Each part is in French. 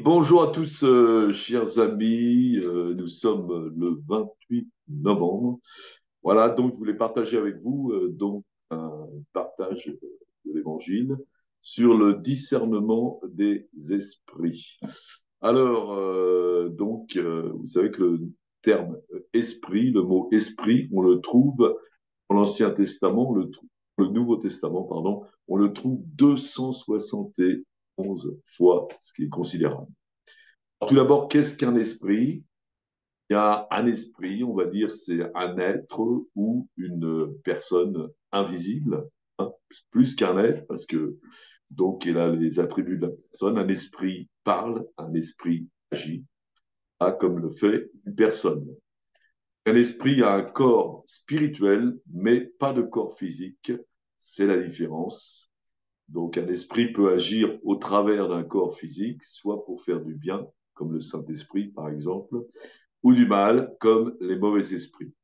Bonjour à tous, chers amis. Nous sommes le 28 novembre. Voilà, donc je voulais partager avec vous un partage de l'Évangile sur le discernement des esprits. Alors, vous savez que le terme esprit, le mot esprit, on le trouve dans l'Ancien Testament, le Nouveau Testament, pardon, on le trouve 271 fois, ce qui est considérable. Tout d'abord, qu'est-ce qu'un esprit? Il y a un esprit, on va dire, c'est un être ou une personne invisible, hein, plus qu'un être, parce que donc il a les attributs de la personne. Un esprit parle, un esprit agit, hein, comme le fait une personne. Un esprit a un corps spirituel, mais pas de corps physique. C'est la différence. Donc un esprit peut agir au travers d'un corps physique, soit pour faire du bien, comme le Saint-Esprit par exemple, ou du mal, comme les mauvais esprits.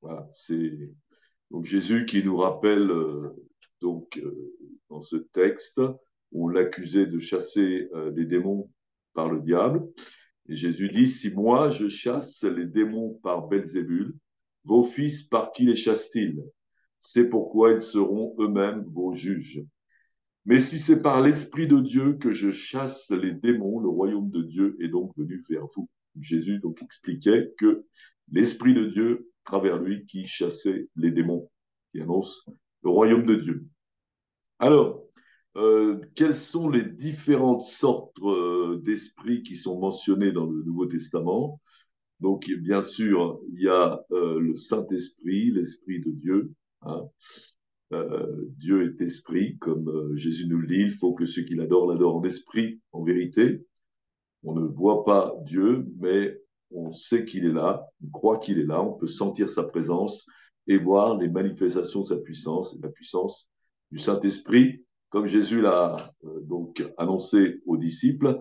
Voilà, c'est donc Jésus qui nous rappelle dans ce texte, on l'accusait de chasser les démons par le diable. Et Jésus dit, si moi je chasse les démons par Belzébul, vos fils par qui les chassent-ils? C'est pourquoi ils seront eux-mêmes vos juges. Mais si c'est par l'Esprit de Dieu que je chasse les démons, le royaume de Dieu est donc venu vers vous. Jésus donc expliquait que l'Esprit de Dieu, à travers lui, qui chassait les démons, qui annonce le royaume de Dieu. Alors, quelles sont les différentes sortes d'esprits qui sont mentionnés dans le Nouveau Testament? Donc, bien sûr, il y a le Saint-Esprit, l'Esprit de Dieu, hein. Dieu est esprit, comme Jésus nous le dit, il faut que ceux qui l'adorent l'adorent en esprit, en vérité. On ne voit pas Dieu, mais on sait qu'il est là, on croit qu'il est là, on peut sentir sa présence et voir les manifestations de sa puissance, la puissance du Saint-Esprit, comme Jésus l'a donc annoncé aux disciples.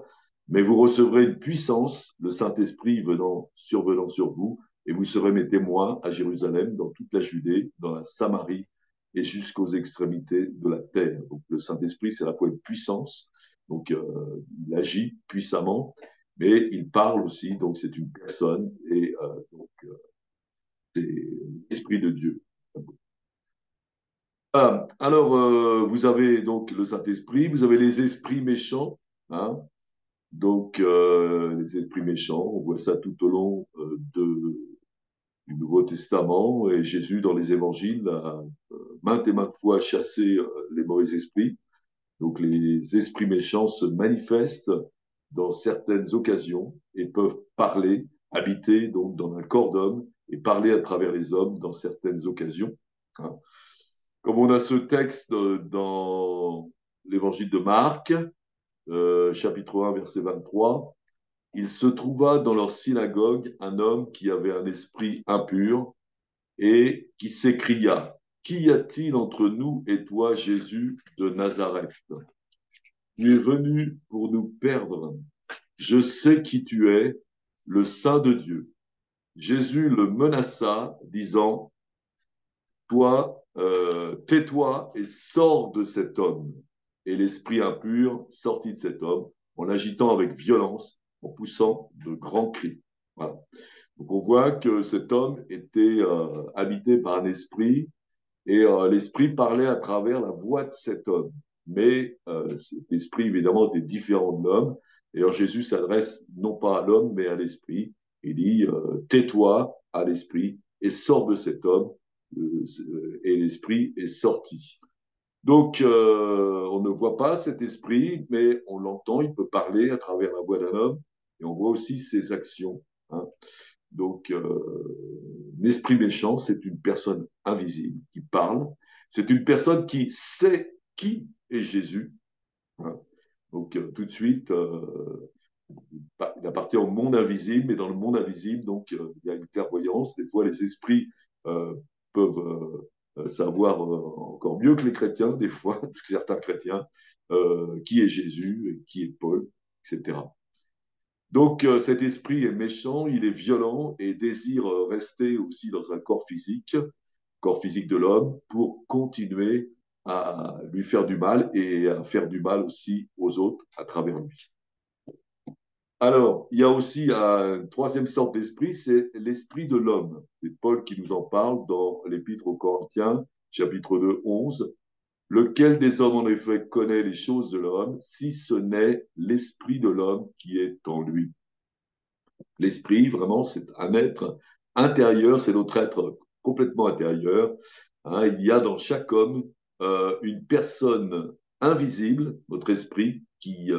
Mais vous recevrez une puissance, le Saint-Esprit survenant sur vous, et vous serez mes témoins à Jérusalem, dans toute la Judée, dans la Samarie et jusqu'aux extrémités de la terre. Donc le Saint-Esprit, c'est à la fois une puissance, donc il agit puissamment, mais il parle aussi, donc c'est une personne, et c'est l'Esprit de Dieu. Alors, vous avez donc le Saint-Esprit, vous avez les esprits méchants, hein, donc les esprits méchants, on voit ça tout au long du Nouveau Testament, et Jésus, dans les évangiles, a maintes et maintes fois chassé les mauvais esprits. Donc les esprits méchants se manifestent dans certaines occasions et peuvent parler, habiter donc dans un corps d'homme et parler à travers les hommes dans certaines occasions, hein. Comme on a ce texte dans l'évangile de Marc, chapitre 1, verset 23, il se trouva dans leur synagogue un homme qui avait un esprit impur et qui s'écria, qu'y a-t-il entre nous et toi, Jésus de Nazareth? Tu es venu pour nous perdre. Je sais qui tu es, le Saint de Dieu. Jésus le menaça, disant, toi, tais-toi et sors de cet homme. Et l'esprit impur sortit de cet homme en l'agitant avec violence, en poussant de grands cris. Voilà. Donc on voit que cet homme était habité par un esprit et l'esprit parlait à travers la voix de cet homme. Mais cet esprit, évidemment, était différent de l'homme. D'ailleurs, Jésus s'adresse non pas à l'homme, mais à l'esprit. Il dit, tais-toi à l'esprit et sors de cet homme. Et l'esprit est sorti. Donc, on ne voit pas cet esprit, mais on l'entend, il peut parler à travers la voix d'un homme, et on voit aussi ses actions, hein. Donc, l'esprit méchant, c'est une personne invisible qui parle. C'est une personne qui sait qui est Jésus, hein. Donc, tout de suite, il appartient au monde invisible, mais dans le monde invisible, donc, il y a une clairvoyance. Des fois, les esprits euh, peuvent savoir encore mieux que les chrétiens, des fois, certains chrétiens, qui est Jésus, qui est Paul, etc. Donc cet esprit est méchant, il est violent et désire rester aussi dans un corps physique de l'homme, pour continuer à lui faire du mal et à faire du mal aussi aux autres à travers lui. Alors, il y a aussi une troisième sorte d'esprit, c'est l'esprit de l'homme. C'est Paul qui nous en parle dans l'Épître aux Corinthiens, chapitre 2, 11. Lequel des hommes, en effet, connaît les choses de l'homme, si ce n'est l'esprit de l'homme qui est en lui? L'esprit, vraiment, c'est un être intérieur, c'est notre être complètement intérieur. Hein, il y a dans chaque homme une personne invisible, notre esprit, qui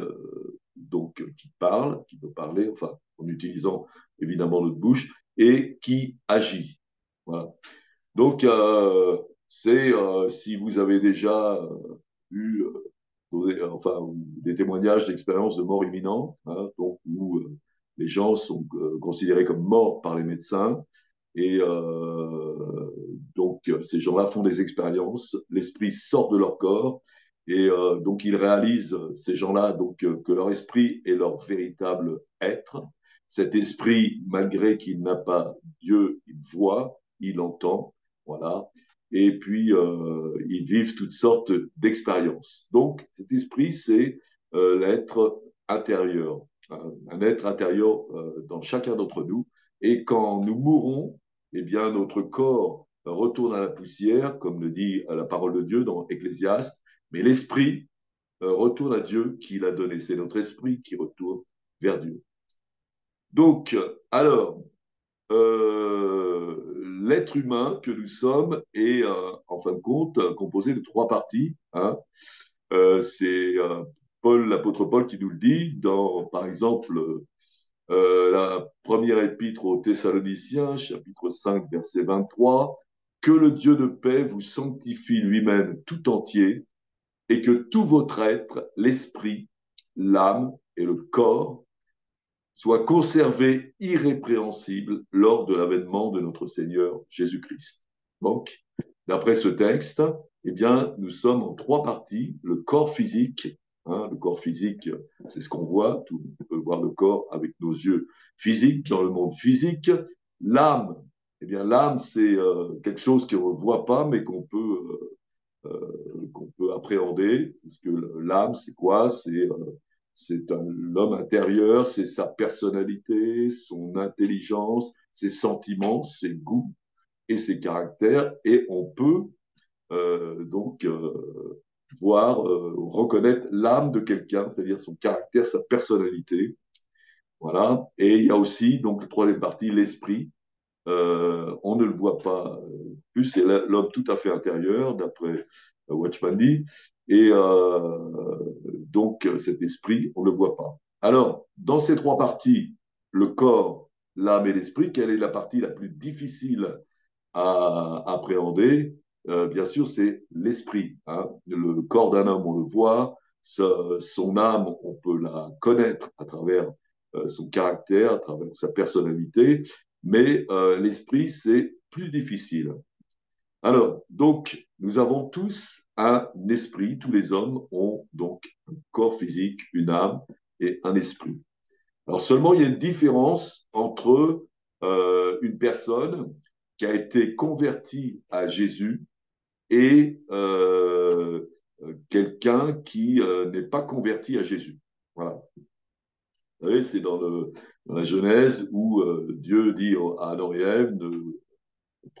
parle, qui peut parler, enfin, en utilisant évidemment notre bouche, et qui agit. Voilà. Donc, si vous avez déjà eu enfin, des témoignages d'expériences de mort imminente, hein, donc où les gens sont considérés comme morts par les médecins. Et donc, ces gens-là font des expériences, l'esprit sort de leur corps, et donc ils réalisent, ces gens-là, donc, que leur esprit est leur véritable être. Cet esprit, malgré qu'il n'a pas Dieu, il voit, il entend, voilà. Et puis, ils vivent toutes sortes d'expériences. Donc, cet esprit, c'est l'être intérieur, un être intérieur dans chacun d'entre nous. Et quand nous mourons, eh bien, notre corps retourne à la poussière, comme le dit la parole de Dieu dans Ecclésiaste, mais l'esprit retourne à Dieu qui l'a donné. C'est notre esprit qui retourne vers Dieu. Donc, alors, l'être humain que nous sommes est, en fin de compte, composé de trois parties. Hein. C'est l'apôtre Paul qui nous le dit dans, par exemple, la première épître aux Thessaloniciens, chapitre 5, verset 23, que le Dieu de paix vous sanctifie lui-même tout entier et que tout votre être, l'esprit, l'âme et le corps, soient conservés irrépréhensibles lors de l'avènement de notre Seigneur Jésus-Christ. Donc, d'après ce texte, eh bien, nous sommes en trois parties. Le corps physique, hein, le corps physique, c'est ce qu'on voit, on peut voir le corps avec nos yeux physiques, dans le monde physique. L'âme, eh bien, l'âme, c'est quelque chose qu'on ne voit pas, mais qu'on peut appréhender, parce que l'âme, c'est quoi? C'est l'homme intérieur, c'est sa personnalité, son intelligence, ses sentiments, ses goûts et ses caractères, et on peut donc voir, reconnaître l'âme de quelqu'un, c'est-à-dire son caractère, sa personnalité. Voilà. Et il y a aussi, donc, la troisième partie, l'esprit. On ne le voit pas plus, c'est l'homme tout à fait intérieur, d'après Watchman Nee. Et donc, cet esprit, on ne le voit pas. Alors, dans ces trois parties, le corps, l'âme et l'esprit, quelle est la partie la plus difficile à appréhender? Bien sûr, c'est l'esprit. Hein. Le corps d'un homme, on le voit. Son âme, on peut la connaître à travers son caractère, à travers sa personnalité. Mais l'esprit, c'est plus difficile. Alors, donc, nous avons tous un esprit. Tous les hommes ont donc un corps physique, une âme et un esprit. Alors seulement, il y a une différence entre une personne qui a été convertie à Jésus et quelqu'un qui n'est pas converti à Jésus. Voilà. Vous savez, c'est dans la Genèse où Dieu dit à Adam et Ève,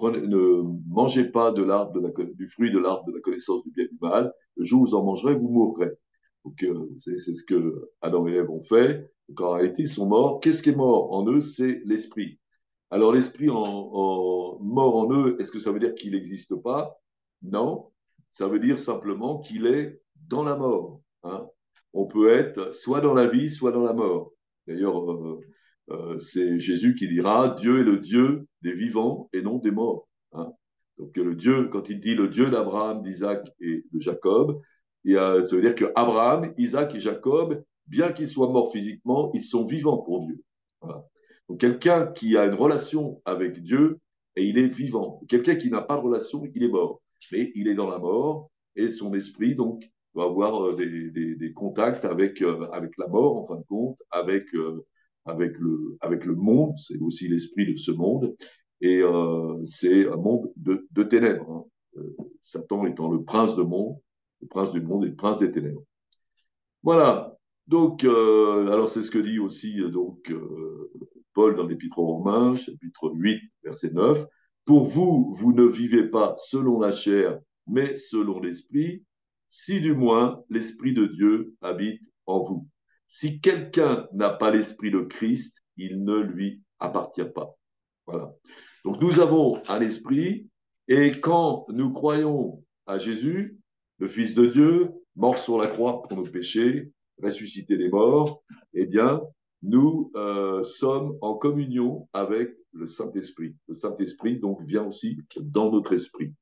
ne mangez pas du fruit de l'arbre de la connaissance du bien et du mal. Le jour où vous en mangerez, vous mourrez. Donc, c'est ce que Adam et Ève ont fait. Donc, en réalité, ils sont morts. Qu'est-ce qui est mort en eux? C'est l'esprit. Alors, l'esprit mort en eux, est-ce que ça veut dire qu'il n'existe pas? Non. Ça veut dire simplement qu'il est dans la mort. Hein. On peut être soit dans la vie, soit dans la mort. D'ailleurs, c'est Jésus qui dira Dieu est le Dieu des vivants et non des morts. Hein. Donc, le Dieu, quand il dit le Dieu d'Abraham, d'Isaac et de Jacob, ça veut dire que Abraham, Isaac et Jacob, bien qu'ils soient morts physiquement, ils sont vivants pour Dieu. Voilà. Donc, quelqu'un qui a une relation avec Dieu, et il est vivant. Quelqu'un qui n'a pas de relation, il est mort. Mais il est dans la mort, et son esprit, donc, va avoir des contacts avec la mort, en fin de compte, avec le monde, c'est aussi l'esprit de ce monde, et c'est un monde de ténèbres. Hein. Satan étant le prince du monde et le prince des ténèbres. Voilà. Donc, alors c'est ce que dit aussi Paul dans l'Épître aux Romains, chapitre 8, verset 9. Pour vous, vous ne vivez pas selon la chair, mais selon l'Esprit, si du moins l'Esprit de Dieu habite en vous. Si quelqu'un n'a pas l'Esprit de Christ, il ne lui appartient pas. Voilà. Donc nous avons un esprit, et quand nous croyons à Jésus, le Fils de Dieu, mort sur la croix pour nos péchés, ressuscité des morts, eh bien, nous sommes en communion avec le Saint-Esprit. Le Saint-Esprit, donc, vient aussi dans notre esprit.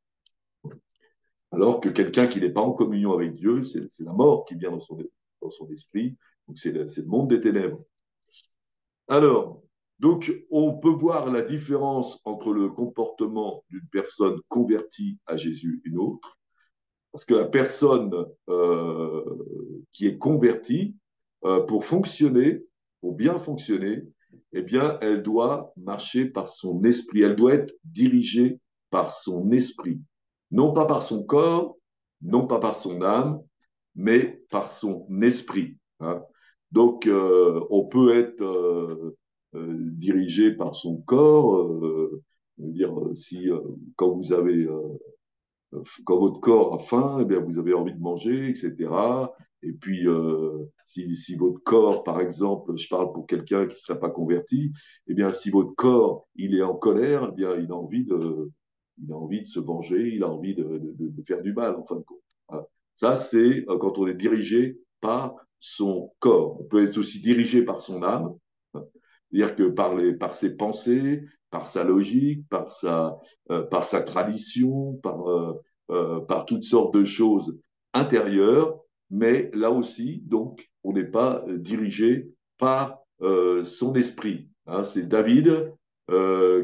Alors que quelqu'un qui n'est pas en communion avec Dieu, c'est la mort qui vient dans son esprit. Donc, c'est le monde des ténèbres. Alors, donc, on peut voir la différence entre le comportement d'une personne convertie à Jésus et une autre, parce que la personne qui est convertie, pour fonctionner, pour bien fonctionner, eh bien, elle doit marcher par son esprit, elle doit être dirigée par son esprit, non pas par son corps, non pas par son âme, mais par son esprit. Hein. Donc, on peut être dirigé par son corps, dire si quand vous avez quand votre corps a faim, eh bien, vous avez envie de manger, etc. Et puis, si votre corps, par exemple, je parle pour quelqu'un qui ne serait pas converti, eh bien, si votre corps, il est en colère, eh bien, il a envie de se venger, il a envie de faire du mal, en fin de compte. Voilà. Ça, c'est quand on est dirigé par son corps. On peut être aussi dirigé par son âme, hein. C'est-à-dire que par ses pensées, par sa logique, par sa tradition, par toutes sortes de choses intérieures, mais là aussi, donc, on n'est pas dirigé par son esprit. Hein. C'est David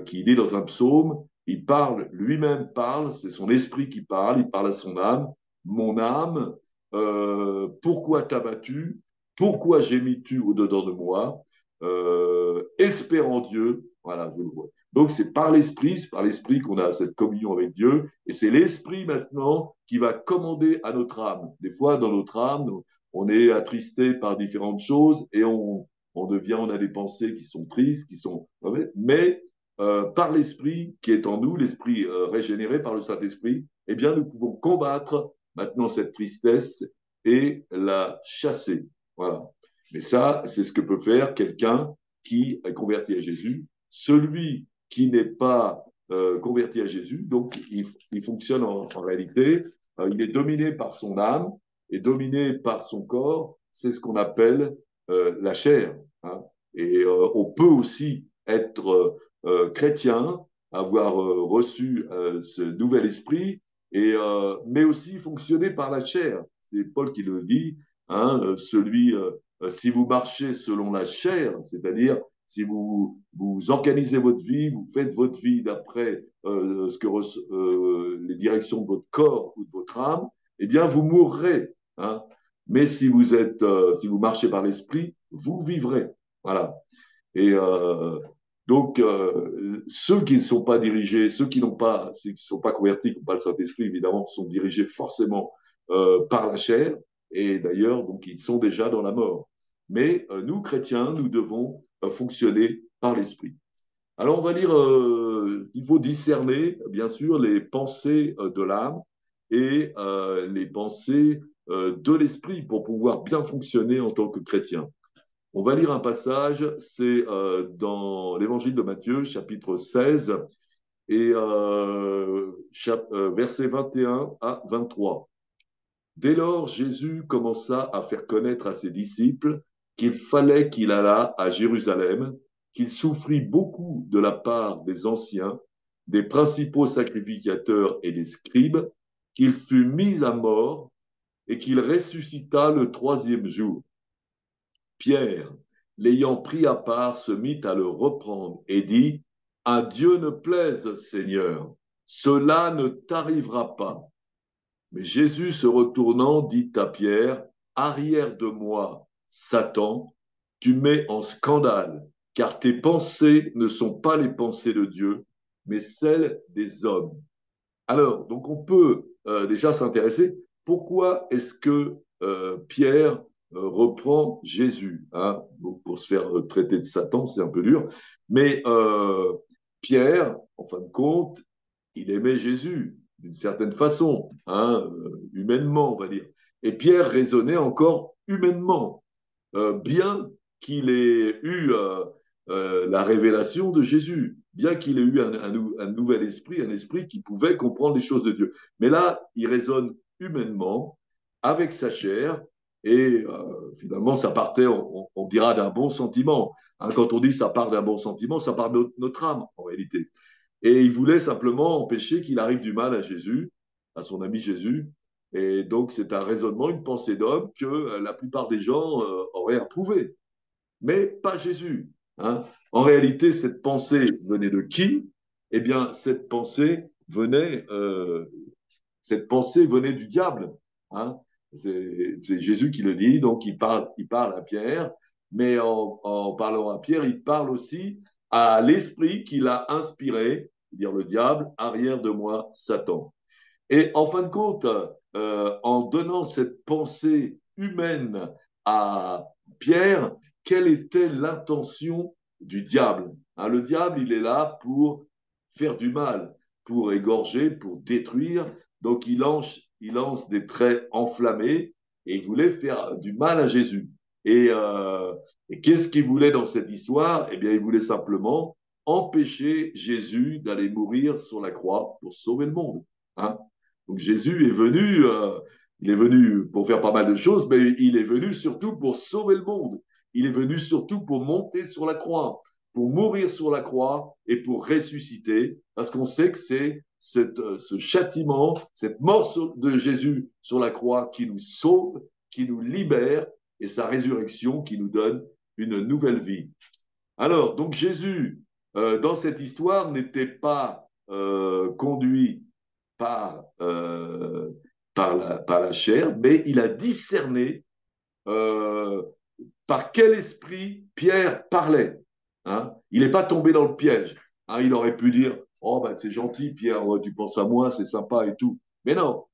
qui dit dans un psaume, il parle, lui-même parle, c'est son esprit qui parle, il parle à son âme, mon âme, pourquoi t'as battu, pourquoi gémis-tu au-dedans de moi, espère en Dieu, voilà, je le vois. Donc c'est par l'esprit qu'on a cette communion avec Dieu, et c'est l'esprit maintenant qui va commander à notre âme. Des fois, dans notre âme, on est attristé par différentes choses et on a des pensées qui sont tristes, qui sont mais par l'esprit qui est en nous, l'esprit régénéré par le Saint-Esprit, eh bien nous pouvons combattre maintenant cette tristesse et la chasser. Voilà. Mais ça, c'est ce que peut faire quelqu'un qui est converti à Jésus. Celui qui n'est pas converti à Jésus, donc il fonctionne en réalité, il est dominé par son âme et dominé par son corps, c'est ce qu'on appelle la chair. Hein. Et on peut aussi être chrétien, avoir reçu ce nouvel esprit, mais aussi fonctionner par la chair. C'est Paul qui le dit, hein, si vous marchez selon la chair, c'est-à-dire si vous organisez votre vie, vous faites votre vie d'après les directions de votre corps ou de votre âme, eh bien, vous mourrez. Hein. Mais si vous marchez par l'esprit, vous vivrez. Voilà. Et ceux qui ne sont pas dirigés, ceux qui ne sont pas convertis, qui n'ont pas le Saint-Esprit, évidemment, sont dirigés forcément par la chair. Et d'ailleurs, donc, ils sont déjà dans la mort. Mais nous, chrétiens, nous devons fonctionner par l'Esprit. Alors, on va dire, il faut discerner, bien sûr, les pensées de l'âme et les pensées de l'esprit pour pouvoir bien fonctionner en tant que chrétien. On va lire un passage, c'est dans l'Évangile de Matthieu, chapitre 16, et versets 21 à 23. Dès lors, Jésus commença à faire connaître à ses disciples qu'il fallait qu'il allât à Jérusalem, qu'il souffrit beaucoup de la part des anciens, des principaux sacrificateurs et des scribes, qu'il fut mis à mort et qu'il ressuscita le troisième jour. Pierre, l'ayant pris à part, se mit à le reprendre et dit, à Dieu ne plaise, Seigneur, cela ne t'arrivera pas. Mais Jésus, se retournant, dit à Pierre, arrière de moi, Satan, tu mets en scandale, car tes pensées ne sont pas les pensées de Dieu, mais celles des hommes. Alors, donc on peut déjà s'intéresser, pourquoi est-ce que Pierre reprend Jésus. Hein. Donc, pour se faire traiter de Satan, c'est un peu dur. Mais Pierre, en fin de compte, il aimait Jésus d'une certaine façon, hein, humainement, on va dire. Et Pierre raisonnait encore humainement, bien qu'il ait eu la révélation de Jésus, bien qu'il ait eu un nouvel esprit, un esprit qui pouvait comprendre les choses de Dieu. Mais là, il raisonne humainement, avec sa chair, et finalement, ça partait, on dira, d'un bon sentiment. Hein, quand on dit ça part d'un bon sentiment, ça part de notre âme, en réalité. Et il voulait simplement empêcher qu'il arrive du mal à Jésus, à son ami Jésus. Et donc, c'est un raisonnement, une pensée d'homme que la plupart des gens auraient approuvé. Mais pas Jésus. Hein. En réalité, cette pensée venait de qui? Eh bien, cette pensée venait du diable. Hein. C'est Jésus qui le dit, donc il parle à Pierre, mais en parlant à Pierre, il parle aussi à l'esprit qui l'a inspiré, c'est-à-dire le diable, arrière de moi, Satan. Et en fin de compte, en donnant cette pensée humaine à Pierre, quelle était l'intention du diable? Hein, le diable, il est là pour faire du mal, pour égorger, pour détruire. Donc il lance des traits enflammés et il voulait faire du mal à Jésus. Et qu'est-ce qu'il voulait dans cette histoire? Eh bien, il voulait simplement empêcher Jésus d'aller mourir sur la croix pour sauver le monde. Hein. Donc Jésus il est venu pour faire pas mal de choses, mais il est venu surtout pour sauver le monde. Il est venu surtout pour monter sur la croix, pour mourir sur la croix et pour ressusciter, parce qu'on sait que c'est ce châtiment, cette mort de Jésus sur la croix qui nous sauve, qui nous libère, et sa résurrection qui nous donne une nouvelle vie. Alors, donc Jésus, dans cette histoire, n'était pas conduit par, par la chair, mais il a discerné euh, par quel esprit Pierre parlait. Hein. Il n'est pas tombé dans le piège. Hein. Il aurait pu dire, oh ben c'est gentil Pierre, tu penses à moi, c'est sympa et tout. Mais non,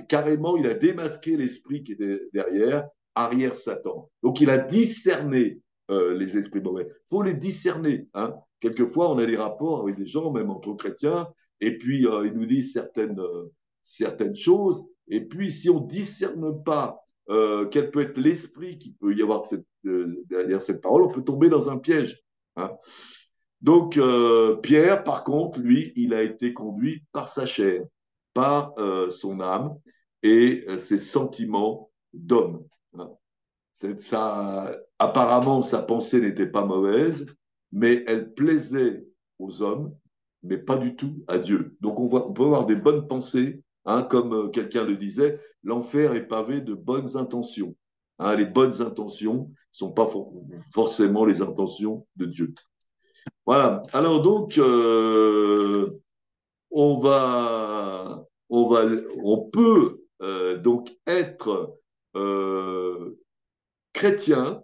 carrément, il a démasqué l'esprit qui était derrière, arrière Satan. Donc il a discerné les esprits mauvais. Il faut les discerner. Hein. Quelquefois, on a des rapports avec des gens, même entre chrétiens, et puis ils nous disent certaines choses. Et puis, si on ne discerne pas quel peut être l'esprit qui peut y avoir derrière cette parole, on peut tomber dans un piège. Hein. Donc, Pierre, par contre, lui, il a été conduit par sa chair, par son âme et ses sentiments d'homme. Hein. Apparemment, sa pensée n'était pas mauvaise, mais elle plaisait aux hommes, mais pas du tout à Dieu. Donc, on peut avoir des bonnes pensées, hein, comme quelqu'un le disait, l'enfer est pavé de bonnes intentions. Hein, les bonnes intentions ne sont pas forcément les intentions de Dieu. Voilà. Alors donc, on va, on peut donc être chrétien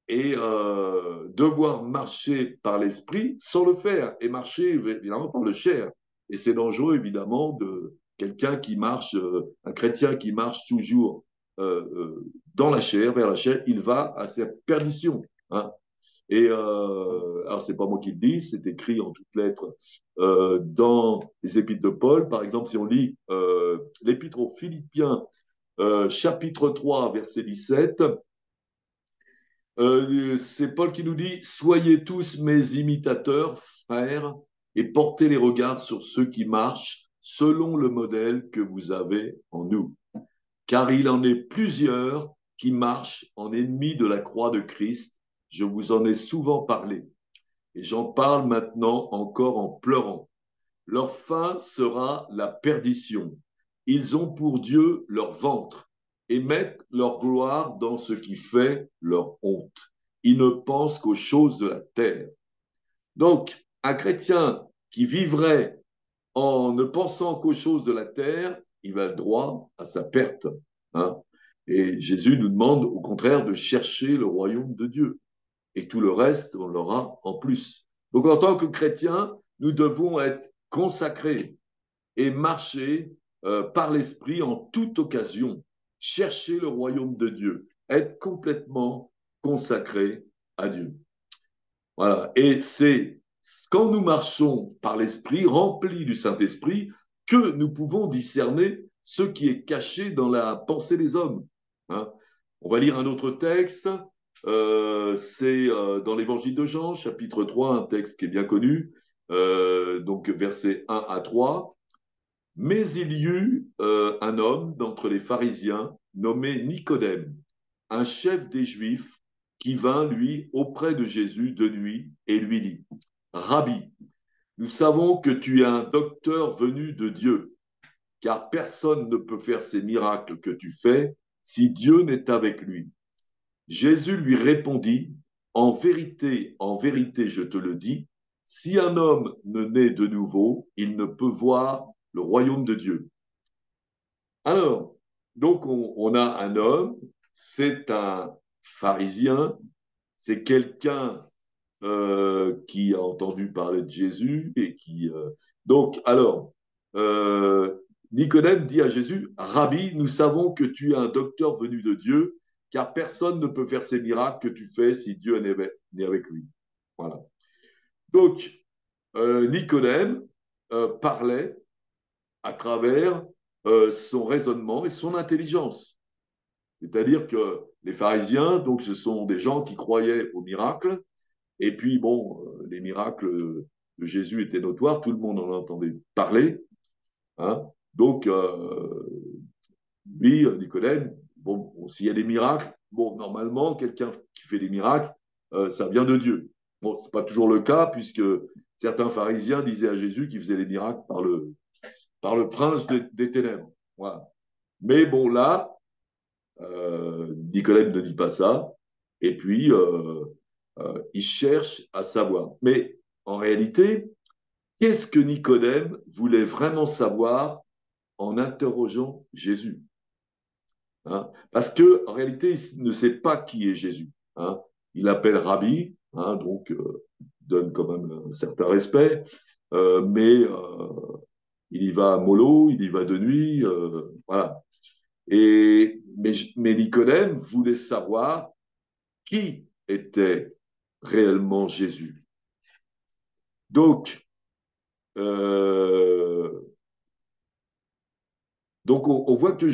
et devoir marcher par l'esprit sans le faire et marcher évidemment par le chair. Et c'est dangereux évidemment de quelqu'un qui marche, un chrétien qui marche toujours dans la chair, vers la chair, il va à sa perdition. Hein. Et alors c'est pas moi qui le dis, c'est écrit en toutes lettres dans les épîtres de Paul. Par exemple, si on lit l'épître aux Philippiens, chapitre 3, verset 17, c'est Paul qui nous dit, soyez tous mes imitateurs, frères, et portez les regards sur ceux qui marchent selon le modèle que vous avez en nous. Car il en est plusieurs qui marchent en ennemis de la croix de Christ. Je vous en ai souvent parlé. Et j'en parle maintenant encore en pleurant. Leur fin sera la perdition. Ils ont pour Dieu leur ventre et mettent leur gloire dans ce qui fait leur honte. Ils ne pensent qu'aux choses de la terre. Donc, un chrétien qui vivrait en ne pensant qu'aux choses de la terre, il va droit à sa perte. Hein. Et Jésus nous demande au contraire de chercher le royaume de Dieu. Et tout le reste, on l'aura en plus. Donc en tant que chrétien, nous devons être consacrés et marcher par l'esprit en toute occasion, chercher le royaume de Dieu. être complètement consacré à Dieu. Voilà. Et c'est quand nous marchons par l'Esprit, remplis du Saint-Esprit, que nous pouvons discerner ce qui est caché dans la pensée des hommes. Hein. On va lire un autre texte. C'est dans l'Évangile de Jean, chapitre 3, un texte qui est bien connu, donc versets 1 à 3. Mais il y eut un homme d'entre les pharisiens nommé Nicodème, un chef des Juifs, qui vint, lui, auprès de Jésus de nuit et lui dit, Rabbi, nous savons que tu es un docteur venu de Dieu, car personne ne peut faire ces miracles que tu fais si Dieu n'est avec lui. Jésus lui répondit, en vérité, je te le dis, si un homme ne naît de nouveau, il ne peut voir le royaume de Dieu. Alors, donc on a un homme, c'est un pharisien, c'est quelqu'un qui a entendu parler de Jésus et qui... Donc, alors, euh, Nicodème dit à Jésus, Rabbi, nous savons que tu es un docteur venu de Dieu, car personne ne peut faire ces miracles que tu fais si Dieu n'est avec lui. Voilà. Donc, Nicodème parlait à travers son raisonnement et son intelligence. C'est-à-dire que les pharisiens, donc, ce sont des gens qui croyaient aux miracles, et puis, bon, les miracles de Jésus étaient notoires, tout le monde en entendait parler. Hein. Donc, lui, Nicodème, bon, s'il y a des miracles, bon, normalement, quelqu'un qui fait des miracles, ça vient de Dieu. Bon, ce n'est pas toujours le cas, puisque certains pharisiens disaient à Jésus qu'il faisait des miracles par le prince des ténèbres. Voilà. Mais bon, là, Nicodème ne dit pas ça. Et puis, il cherche à savoir. Mais en réalité, qu'est-ce que Nicodème voulait vraiment savoir en interrogeant Jésus? Hein. Parce que en réalité, il ne sait pas qui est Jésus. Hein. Il l'appelle Rabbi, hein, donc donne quand même un certain respect, mais il y va mollo, il y va de nuit, voilà. Mais Nicodème voulait savoir qui était réellement Jésus. Donc, euh, on voit que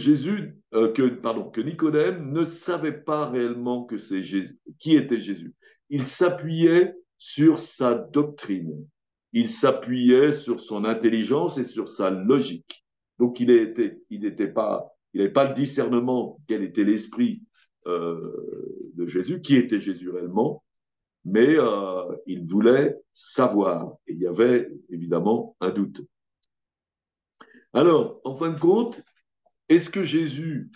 que Nicodème ne savait pas réellement que c'est Jésus, qui était Jésus. Il s'appuyait sur sa doctrine. Il s'appuyait sur son intelligence et sur sa logique. Donc, il n'avait pas le discernement quel était l'esprit de Jésus, qui était Jésus réellement, mais il voulait savoir. Et il y avait évidemment un doute. Alors, en fin de compte, est-ce que Jésus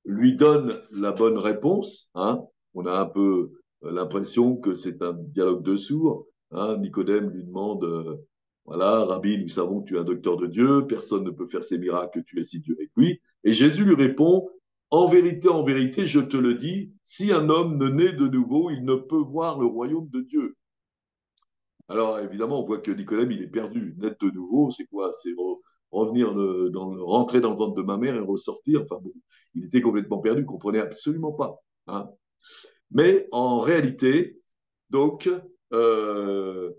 lui donne la bonne réponse? Hein? On a un peu l'impression que c'est un dialogue de sourds. Hein? Nicodème lui demande, voilà, Rabbi, nous savons que tu es un docteur de Dieu, personne ne peut faire ces miracles que tu es si Dieu avec lui. Et Jésus lui répond, en vérité, je te le dis, si un homme ne naît de nouveau, il ne peut voir le royaume de Dieu. Alors, évidemment, on voit que Nicodème, il est perdu. Naître de nouveau, c'est quoi? C'est revenir rentrer dans le ventre de ma mère et ressortir. Enfin bon, il était complètement perdu, il ne comprenait absolument pas. Hein. Mais en réalité, donc, euh,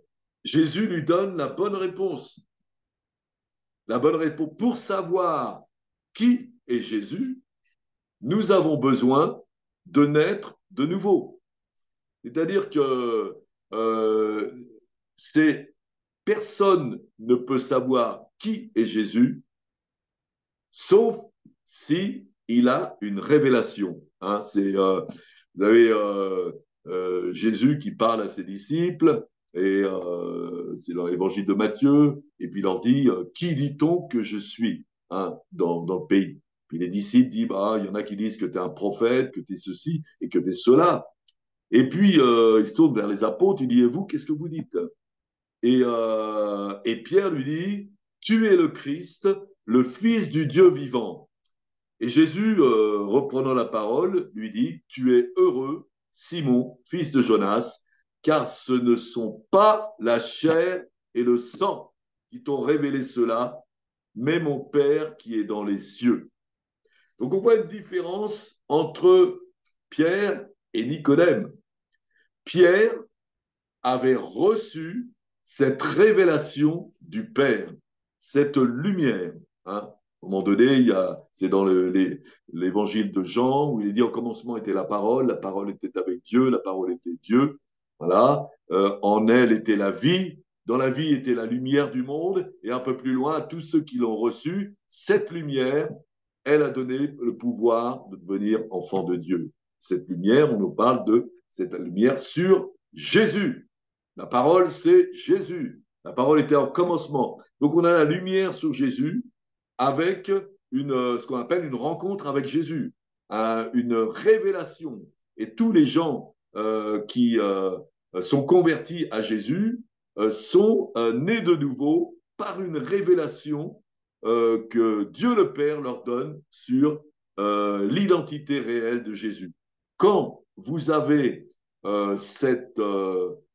Jésus lui donne la bonne réponse. La bonne réponse. Pour savoir qui est Jésus, nous avons besoin de naître de nouveau. C'est-à-dire que euh, c'est personne ne peut savoir qui est Jésus, sauf si il a une révélation. Hein, vous avez Jésus qui parle à ses disciples, et c'est dans l'évangile de Matthieu, et puis il leur dit, qui dit-on que je suis, hein, dans le pays? Puis les disciples disent, bah, il y en a qui disent que tu es un prophète, que tu es ceci et que tu es cela. Et puis il se tourne vers les apôtres, il dit, et vous, qu'est-ce que vous dites? Et Pierre lui dit, tu es le Christ, le Fils du Dieu vivant. Et Jésus, reprenant la parole, lui dit, tu es heureux, Simon, fils de Jonas, car ce ne sont pas la chair et le sang qui t'ont révélé cela, mais mon Père qui est dans les cieux. Donc on voit une différence entre Pierre et Nicodème. Pierre avait reçu cette révélation du Père, cette lumière. Hein. À un moment donné, c'est dans l'évangile de Jean où il est dit au commencement était la parole était avec Dieu, la parole était Dieu. Voilà. En elle était la vie, dans la vie était la lumière du monde, et un peu plus loin, à tous ceux qui l'ont reçue, cette lumière, elle a donné le pouvoir de devenir enfant de Dieu. Cette lumière, on nous parle de cette lumière sur Jésus. La parole, c'est Jésus. La parole était en commencement. Donc, on a la lumière sur Jésus avec ce qu'on appelle une rencontre avec Jésus, une révélation. Et tous les gens qui sont convertis à Jésus sont nés de nouveau par une révélation que Dieu le Père leur donne sur l'identité réelle de Jésus. Quand vous avez cette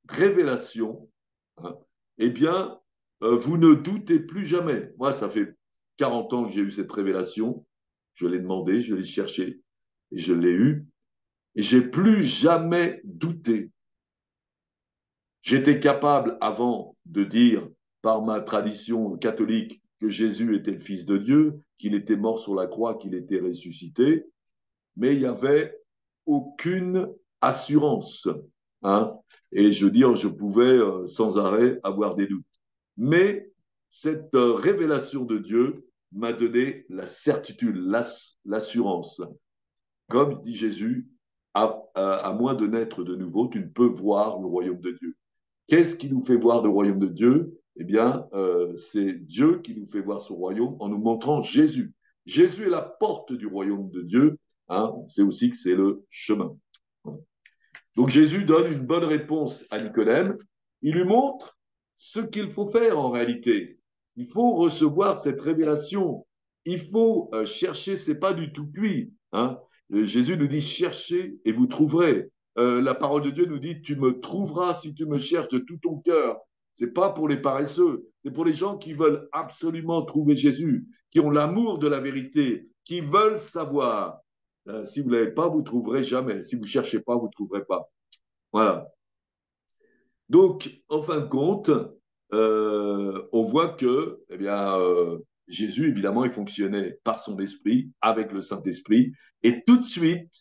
révélation, hein, eh bien, vous ne doutez plus jamais. Moi, ça fait 40 ans que j'ai eu cette révélation. Je l'ai demandé, je l'ai cherché et je l'ai eu. Et j'ai plus jamais douté. J'étais capable avant de dire, par ma tradition catholique, que Jésus était le Fils de Dieu, qu'il était mort sur la croix, qu'il était ressuscité, mais il n'y avait aucune assurance. Hein. Et je veux dire, je pouvais sans arrêt avoir des doutes. Mais cette révélation de Dieu m'a donné la certitude, l'assurance. Comme dit Jésus, à moins de naître de nouveau, tu ne peux voir le royaume de Dieu. Qu'est-ce qui nous fait voir le royaume de Dieu? Eh bien, c'est Dieu qui nous fait voir son royaume en nous montrant Jésus. Jésus est la porte du royaume de Dieu. Hein, on sait aussi que c'est le chemin. Donc Jésus donne une bonne réponse à Nicodème. Il lui montre ce qu'il faut faire en réalité. Il faut recevoir cette révélation. Il faut chercher, c'est pas du tout cuit. Hein. Jésus nous dit cherchez et vous trouverez. La parole de Dieu nous dit tu me trouveras si tu me cherches de tout ton cœur. C'est pas pour les paresseux, c'est pour les gens qui veulent absolument trouver Jésus, qui ont l'amour de la vérité, qui veulent savoir. Si vous ne l'avez pas, vous ne trouverez jamais. Si vous ne cherchez pas, vous ne trouverez pas. Voilà. Donc, en fin de compte, on voit que eh bien, Jésus, évidemment, il fonctionnait par son esprit, avec le Saint-Esprit, et tout de suite,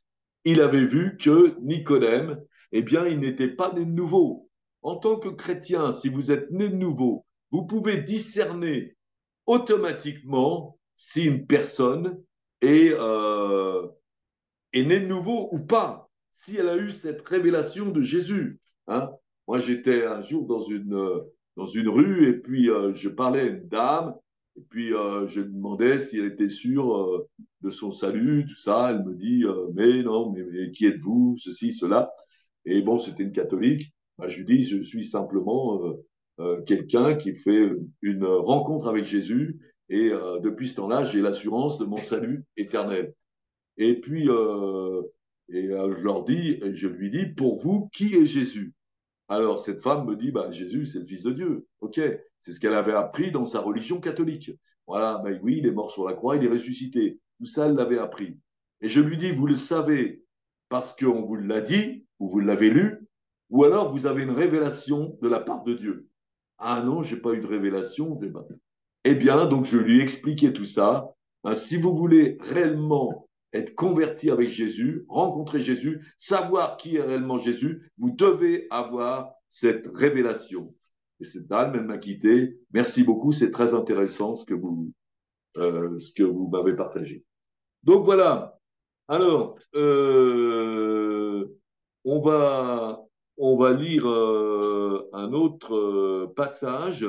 il avait vu que Nicodème, eh bien, il n'était pas né de nouveau. En tant que chrétien, si vous êtes né de nouveau, vous pouvez discerner automatiquement si une personne est, est née de nouveau ou pas, si elle a eu cette révélation de Jésus. Hein. Moi, j'étais un jour dans une rue et puis je parlais à une dame et puis je lui demandais si elle était sûre de son salut, tout ça. Elle me dit, mais non, mais qui êtes-vous, ceci, cela. Et bon, c'était une catholique. Ben, je lui dis, je suis simplement quelqu'un qui fait une rencontre avec Jésus et depuis ce temps-là, j'ai l'assurance de mon salut éternel. Et puis, je lui dis, pour vous, qui est Jésus? Alors, cette femme me dit, bah, Jésus, c'est le Fils de Dieu. OK, c'est ce qu'elle avait appris dans sa religion catholique. Voilà, ben oui, il est mort sur la croix, il est ressuscité. Tout ça, elle l'avait appris. Et je lui dis, vous le savez parce qu'on vous l'a dit, ou vous l'avez lu, ou alors vous avez une révélation de la part de Dieu. Ah non, j'ai pas eu de révélation. Eh bien, donc je lui ai expliqué tout ça. Hein, si vous voulez réellement être converti avec Jésus, rencontrer Jésus, savoir qui est réellement Jésus, vous devez avoir cette révélation. Et cette dame, elle m'a quitté. Merci beaucoup, c'est très intéressant ce que vous m'avez partagé. Donc voilà. Alors, on va, on va lire un autre passage.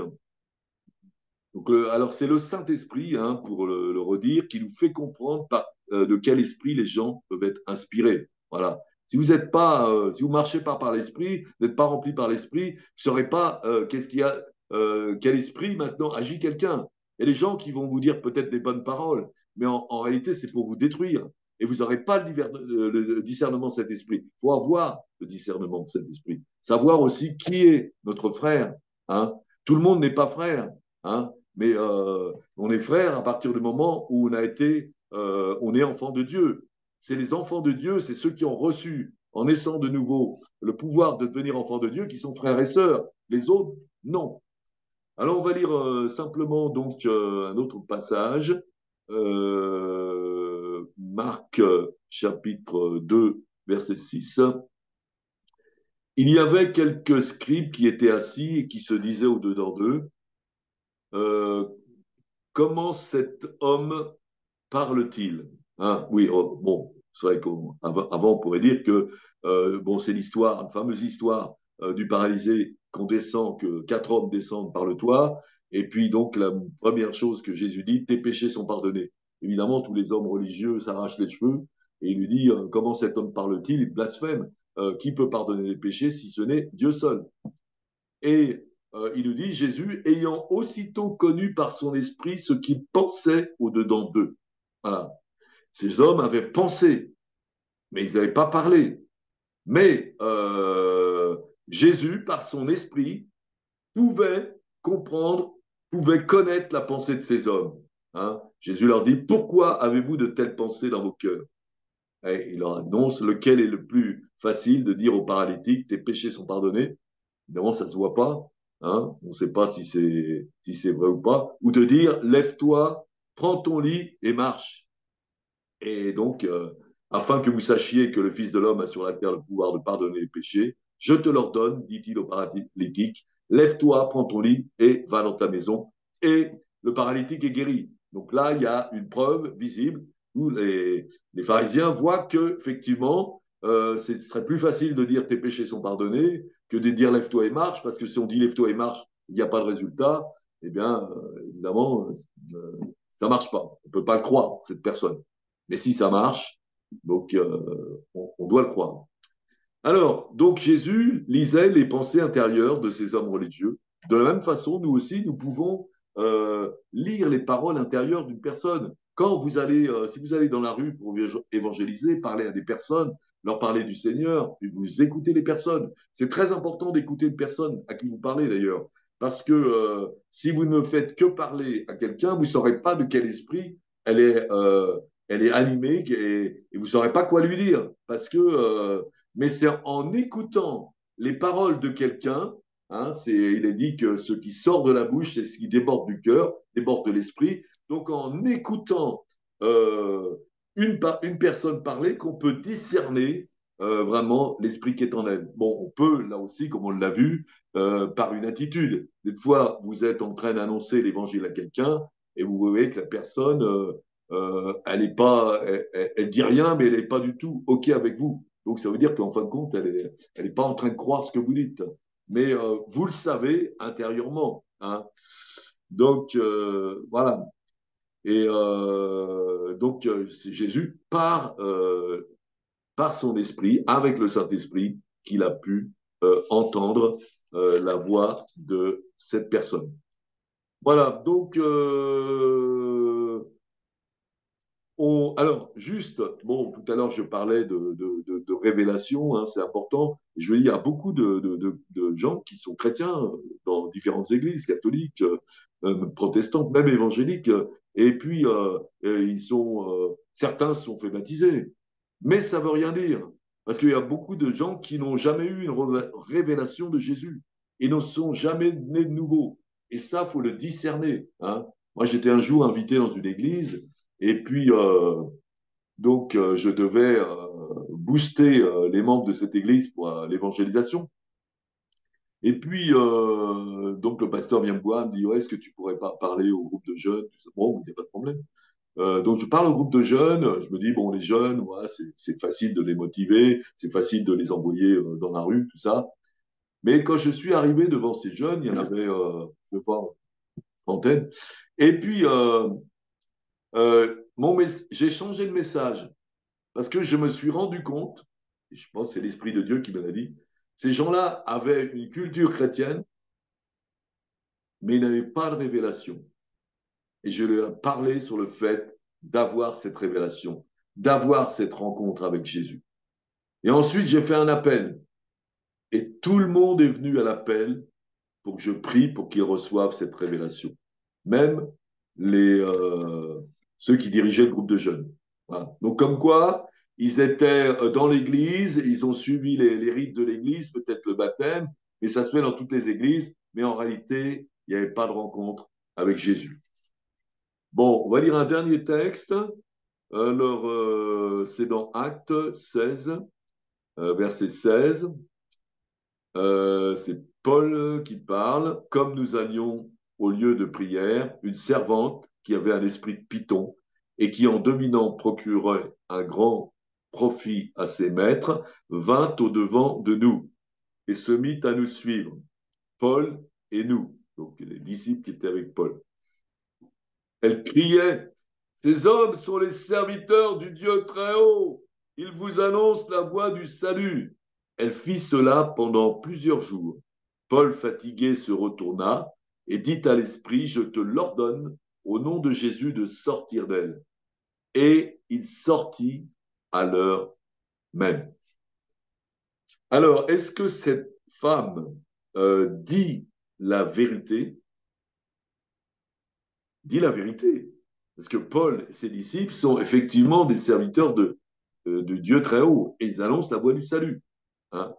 Donc, alors, c'est le Saint-Esprit, hein, pour le redire, qui nous fait comprendre de quel esprit les gens peuvent être inspirés. Voilà. Si vous êtes pas, si vous marchez pas par l'esprit, vous n'êtes pas rempli par l'esprit, vous ne saurez pas qu'est-ce qu'il y a, quel esprit maintenant agit quelqu'un. Il y a des gens qui vont vous dire peut-être des bonnes paroles, mais en réalité, c'est pour vous détruire. Et vous n'aurez pas le discernement de cet esprit. Il faut avoir le discernement de cet esprit. Savoir aussi qui est notre frère. Hein. Tout le monde n'est pas frère. Hein. Mais on est frères à partir du moment où on est enfant de Dieu. c'est les enfants de Dieu, c'est ceux qui ont reçu, en naissant de nouveau, le pouvoir de devenir enfants de Dieu, qui sont frères et sœurs. Les autres, non. Alors, on va lire simplement donc un autre passage. Marc chapitre 2, verset 6. Il y avait quelques scribes qui étaient assis et qui se disaient au-dedans d'eux, euh, comment cet homme parle-t-il? Hein, oui, oh, bon, c'est vrai qu'avant, on pourrait dire que bon, c'est l'histoire, une fameuse histoire du paralysé qu'on descend, que quatre hommes descendent par le toit, et puis donc la première chose que Jésus dit, tes péchés sont pardonnés. Évidemment, tous les hommes religieux s'arrachent les cheveux, et il lui dit, comment cet homme parle-t-il? Il blasphème. Qui peut pardonner les péchés si ce n'est Dieu seul? Et il nous dit, Jésus, ayant aussitôt connu par son esprit ce qu'il pensait au-dedans d'eux. Voilà. Ces hommes avaient pensé, mais ils n'avaient pas parlé. Mais Jésus, par son esprit, pouvait comprendre, pouvait connaître la pensée de ces hommes. Hein. Jésus leur dit, pourquoi avez-vous de telles pensées dans vos cœurs? Et il leur annonce lequel est le plus facile de dire aux paralytiques, tes péchés sont pardonnés. Évidemment, ça ne se voit pas. Hein. On ne sait pas si c'est vrai ou pas. Ou de dire, lève-toi, prends ton lit et marche. Et donc, afin que vous sachiez que le Fils de l'homme a sur la terre le pouvoir de pardonner les péchés, je te l'ordonne, dit-il au paralytique, lève-toi, prends ton lit et va dans ta maison. Et le paralytique est guéri. Donc là, il y a une preuve visible où les pharisiens voient que effectivement, ce serait plus facile de dire tes péchés sont pardonnés que de dire lève-toi et marche, parce que si on dit lève-toi et marche, il n'y a pas de résultat. Eh bien, évidemment, ça ne marche pas. On ne peut pas le croire, cette personne. Mais si ça marche, donc on doit le croire. Alors, donc Jésus lisait les pensées intérieures de ces hommes religieux. De la même façon, nous aussi, nous pouvons lire les paroles intérieures d'une personne. Quand vous allez, si vous allez dans la rue pour évangéliser, parler à des personnes, leur parler du Seigneur, puis vous écoutez les personnes. C'est très important d'écouter une personne à qui vous parlez d'ailleurs, parce que si vous ne faites que parler à quelqu'un, vous ne saurez pas de quel esprit elle est, euh, elle est animée et vous ne saurez pas quoi lui dire, parce que mais c'est en écoutant les paroles de quelqu'un, hein, il est dit que ce qui sort de la bouche, c'est ce qui déborde du cœur, déborde de l'esprit. Donc en écoutant euh, une personne parler, qu'on peut discerner vraiment l'esprit qui est en elle. Bon, on peut, là aussi, comme on l'a vu, par une attitude. Des fois, vous êtes en train d'annoncer l'évangile à quelqu'un et vous voyez que la personne, elle est pas, elle dit rien, mais elle n'est pas du tout OK avec vous. Donc, ça veut dire qu'en fin de compte, elle est pas en train de croire ce que vous dites. Mais vous le savez intérieurement. Hein. Donc, voilà. Et donc, c'est Jésus, par son esprit, avec le Saint-Esprit, qu'il a pu entendre la voix de cette personne. Voilà, donc alors, juste, bon, tout à l'heure, je parlais de révélation, hein, c'est important. Je veux dire, il y a beaucoup de gens qui sont chrétiens dans différentes églises, catholiques, protestantes, même évangéliques, et puis certains se sont fait baptiser. Mais ça veut rien dire, parce qu'il y a beaucoup de gens qui n'ont jamais eu une révélation de Jésus et ne sont jamais nés de nouveau. Et ça, faut le discerner. Hein. Moi, j'étais un jour invité dans une église. Et puis, je devais booster les membres de cette église pour l'évangélisation. Et puis, donc, le pasteur vient me voir, me dit, ouais, est-ce que tu pourrais pas parler au groupe de jeunes? Bon, il n'y a pas de problème. Donc, je parle au groupe de jeunes. Je me dis, bon, les jeunes, ouais, c'est facile de les motiver, c'est facile de les envoyer dans la rue, tout ça. Mais quand je suis arrivé devant ces jeunes, il y en avait, je vais voir, une trentaine. Et puis, j'ai changé de message. Parce que je me suis rendu compte, et je pense que c'est l'Esprit de Dieu qui me l'a dit, ces gens-là avaient une culture chrétienne, mais ils n'avaient pas de révélation. Et je leur ai parlé sur le fait d'avoir cette révélation, d'avoir cette rencontre avec Jésus. Et ensuite, j'ai fait un appel. Et tout le monde est venu à l'appel pour que je prie pour qu'ils reçoivent cette révélation. Même les, ceux qui dirigeaient le groupe de jeunes. Voilà. Donc, comme quoi, ils étaient dans l'église, ils ont suivi les rites de l'église, peut-être le baptême, mais ça se fait dans toutes les églises, mais en réalité, il n'y avait pas de rencontre avec Jésus. Bon, on va lire un dernier texte. Alors, c'est dans Actes 16, verset 16. C'est Paul qui parle. Comme nous allions au lieu de prière, une servante qui avait un esprit de python et qui, en dominant, procurait un grand profit à ses maîtres, vint au-devant de nous et se mit à nous suivre, Paul et nous, donc les disciples qui étaient avec Paul. Elle criait, ces hommes sont les serviteurs du Dieu très haut. Ils vous annoncent la voie du salut. Elle fit cela pendant plusieurs jours. Paul, fatigué, se retourna et dit à l'esprit, je te l'ordonne, au nom de Jésus, de sortir d'elle. Et il sortit à l'heure même. Alors, est-ce que cette femme dit la vérité? Dit la vérité. Parce que Paul et ses disciples sont effectivement des serviteurs de Dieu très haut et ils annoncent la voie du salut. Hein.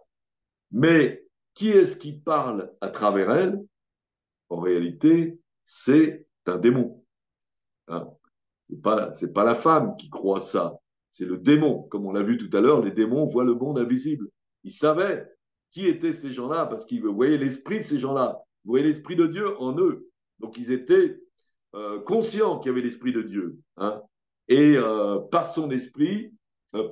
Mais qui est-ce qui parle à travers elle? En réalité, c'est un démon. Hein. C'est pas la femme qui croit ça, c'est le démon. Comme on l'a vu tout à l'heure, les démons voient le monde invisible. Ils savaient qui étaient ces gens-là parce qu'ils voyaient l'esprit de ces gens-là, ils voyaient l'esprit de Dieu en eux. Donc ils étaient conscients qu'il y avait l'esprit de Dieu. Hein. Et par son esprit,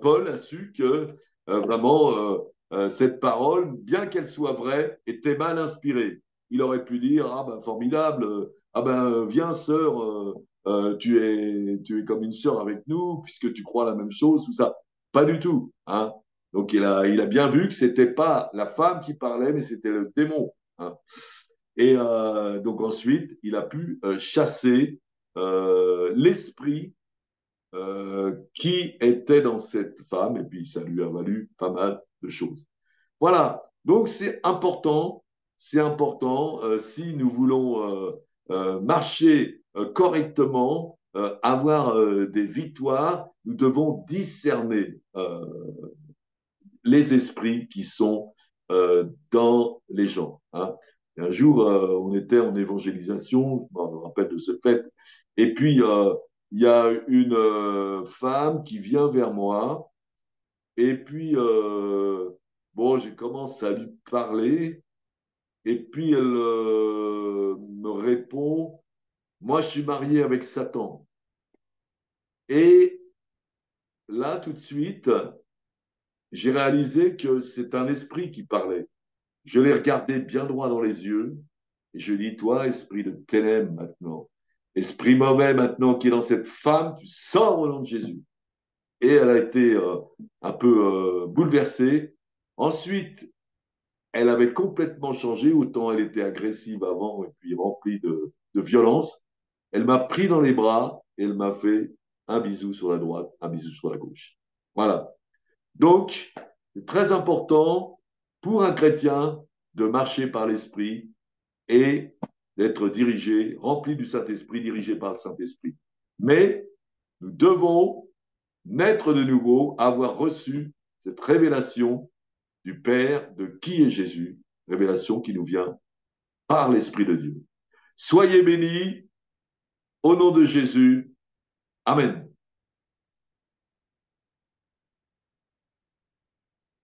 Paul a su que vraiment cette parole, bien qu'elle soit vraie, était mal inspirée. Il aurait pu dire ah ben formidable, ah ben viens sœur, tu es comme une sœur avec nous puisque tu crois la même chose, tout ça. Pas du tout. Hein. Donc il a bien vu que c'était pas la femme qui parlait, mais c'était le démon. Hein. Et donc ensuite, il a pu chasser l'esprit qui était dans cette femme, et puis ça lui a valu pas mal de choses. Voilà, donc c'est important si nous voulons marcher correctement, avoir des victoires, nous devons discerner les esprits qui sont dans les gens. Hein. Et un jour, on était en évangélisation, je me rappelle de ce fait, et puis il y a une femme qui vient vers moi, et puis bon, j'ai commencé à lui parler, et puis elle me répond, moi je suis mariée avec Satan. Et là, tout de suite, j'ai réalisé que c'est un esprit qui parlait. Je l'ai regardé bien droit dans les yeux et je dis, toi, esprit de ténèbres maintenant, esprit mauvais maintenant qui est dans cette femme, tu sors au nom de Jésus. Et elle a été un peu bouleversée. Ensuite, elle avait complètement changé, autant elle était agressive avant et puis remplie de violence. Elle m'a pris dans les bras et elle m'a fait un bisou sur la droite, un bisou sur la gauche. Voilà. Donc, c'est très important pour un chrétien de marcher par l'esprit et d'être dirigé, rempli du Saint-Esprit, dirigé par le Saint-Esprit. Mais nous devons naître de nouveau, avoir reçu cette révélation du Père de qui est Jésus, révélation qui nous vient par l'Esprit de Dieu. Soyez bénis au nom de Jésus. Amen.